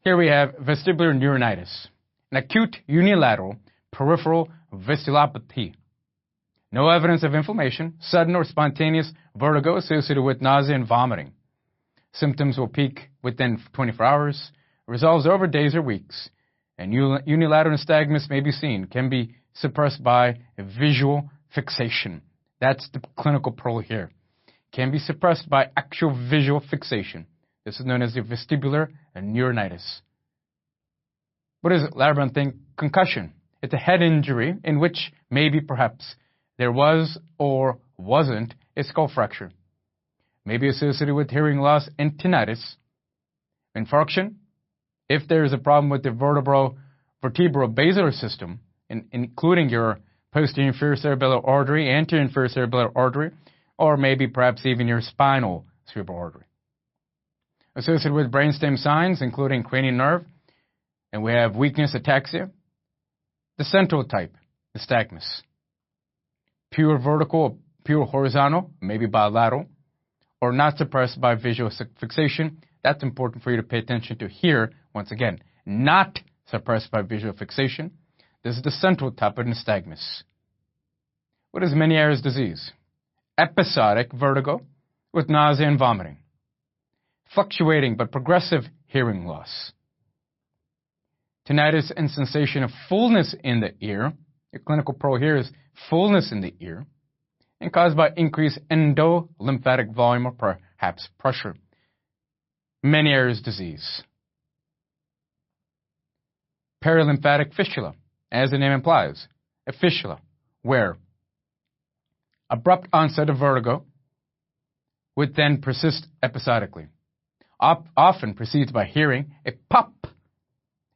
Here we have vestibular neuronitis, an acute unilateral peripheral vestibulopathy. No evidence of inflammation, sudden or spontaneous vertigo associated with nausea and vomiting. Symptoms will peak within 24 hours, resolves over days or weeks, and unilateral nystagmus may be seen, can be suppressed by visual fixation. That's the clinical pearl here. Can be suppressed by actual visual fixation. This is known as the vestibular neuronitis. What is labyrinthine concussion? It's a head injury in which maybe perhaps there was or wasn't a skull fracture. May be associated with hearing loss and tinnitus. Infarction, if there is a problem with the vertebral basilar system, including your posterior inferior cerebellar artery, anterior inferior cerebellar artery, or maybe perhaps even your spinal cerebral artery. Associated with brainstem signs, including cranial nerve, and we have weakness, ataxia. The central type, nystagmus. Pure vertical or pure horizontal, maybe bilateral, or not suppressed by visual fixation. That's important for you to pay attention to here. Once again, not suppressed by visual fixation. This is the central type of nystagmus. What is Meniere's disease? Episodic vertigo with nausea and vomiting. Fluctuating but progressive hearing loss. Tinnitus and sensation of fullness in the ear. Your clinical pearl here is fullness in the ear, and caused by increased endolymphatic volume or perhaps pressure. Meniere's disease. Perilymphatic fistula, as the name implies, a fistula where abrupt onset of vertigo would then persist episodically. Often precedes by hearing a pop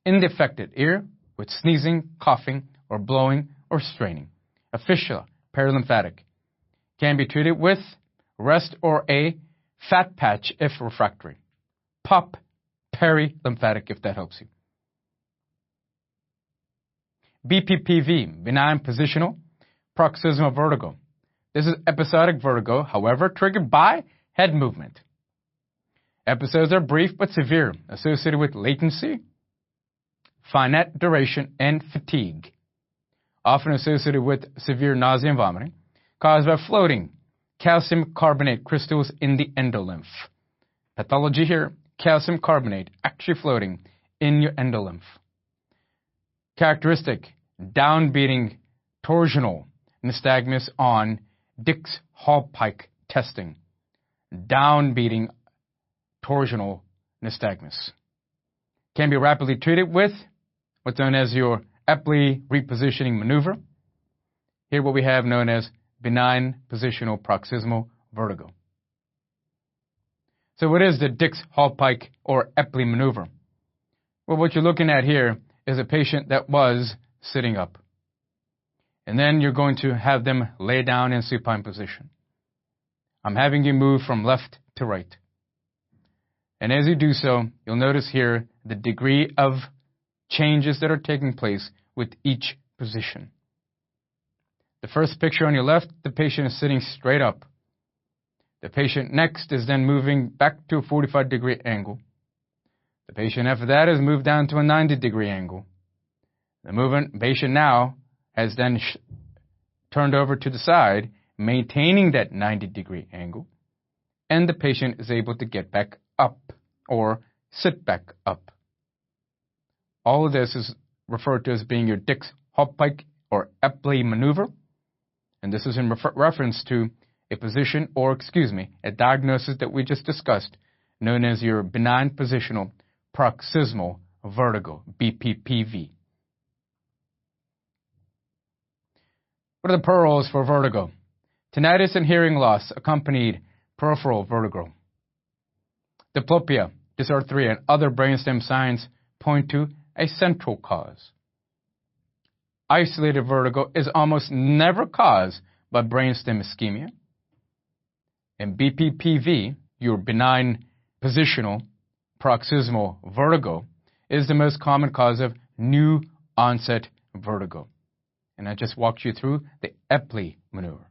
in the affected ear with sneezing, coughing, or blowing or straining. A fistula, perilymphatic, can be treated with rest or a fat patch if refractory. Pop, perilymphatic, if that helps you. BPPV, benign positional paroxysmal vertigo. This is episodic vertigo, however, triggered by head movement. Episodes are brief but severe, associated with latency, finite duration, and fatigue. Often associated with severe nausea and vomiting, caused by floating calcium carbonate crystals in the endolymph. Pathology here, calcium carbonate actually floating in your endolymph. Characteristic, downbeating torsional nystagmus on Dix-Hallpike testing. Downbeating torsional nystagmus. Can be rapidly treated with what's known as your Epley repositioning maneuver. Here what we have known as benign positional paroxysmal vertigo. So what is the Dix-Hallpike or Epley maneuver? Well, what you're looking at here is a patient that was sitting up. And then you're going to have them lay down in supine position. I'm having you move from left to right. And as you do so, you'll notice here the degree of changes that are taking place with each position. The first picture on your left, the patient is sitting straight up. The patient next is then moving back to a 45-degree angle. The patient after that has moved down to a 90-degree angle. The patient now has then turned over to the side, maintaining that 90-degree angle, and the patient is able to get back up or sit back up. All of this is referred to as being your Dix-Hallpike or Epley maneuver, and this is in reference to a position a diagnosis that we just discussed, known as your benign positional paroxysmal vertigo, BPPV. What are the pearls for vertigo? Tinnitus and hearing loss accompanied peripheral vertigo. Diplopia, dysarthria, and other brainstem signs point to a central cause. Isolated vertigo is almost never caused by brainstem ischemia. And BPPV, your benign positional paroxysmal vertigo, is the most common cause of new onset vertigo. And I just walked you through the Epley maneuver.